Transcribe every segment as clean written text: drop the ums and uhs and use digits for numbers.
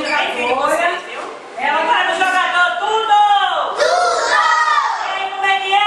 Camila já foi. Ela vai no jogador tudo! Tudo! E aí, como é que é?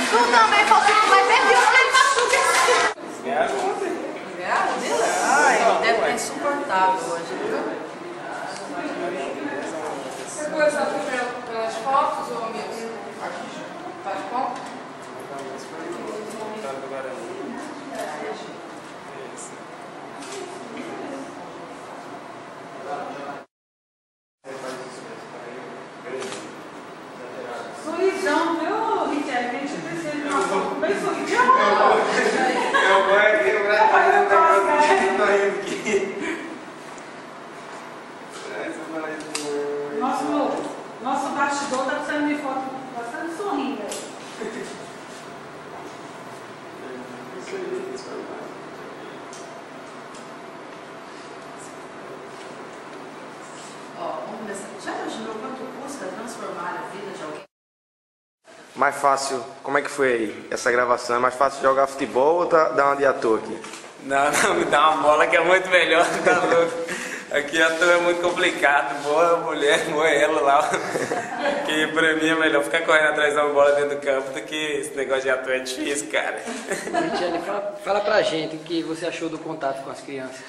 Tu também falou que vai beber o que machuca. Ai, deve ter insuportável hoje. Você começar primeiro pelas fotos ou mesmo? Faz conta? Sorrisão, viu, Richard? A gente precisa de uma foto bem sorridão. Nosso bastidor está precisando de foto bastante sorrindo. Ó, vamos começar. Já imaginou quanto custa transformar a vida de alguém? Mais fácil, como é que foi aí essa gravação? É mais fácil jogar futebol ou dar uma de ator aqui? Não, me dá uma bola que é muito melhor, tá louco? Aqui a toa é muito complicado, boa mulher, moela lá. Que pra mim é melhor ficar correndo atrás de uma bola dentro do campo do que esse negócio de ator é difícil, cara. Michele, fala pra gente o que você achou do contato com as crianças.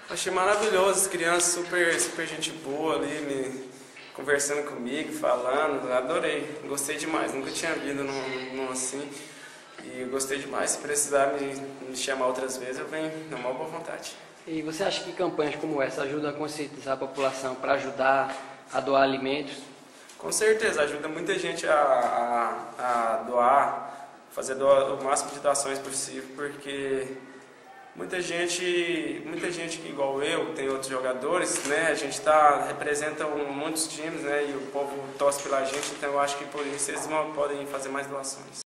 Achei maravilhoso, as crianças super gente boa ali, conversando comigo, falando, adorei, gostei demais, nunca tinha vindo num assim. E gostei demais, se precisar me chamar outras vezes, eu venho na maior boa vontade. E você acha que campanhas como essa ajudam a conscientizar a população para ajudar a doar alimentos? Com certeza, ajuda muita gente a doar, fazer o máximo de doações possível, porque muita gente que igual eu, tem outros jogadores, né, a gente representa muitos times, né, e o povo torce pela gente, então eu acho que por isso eles podem fazer mais doações.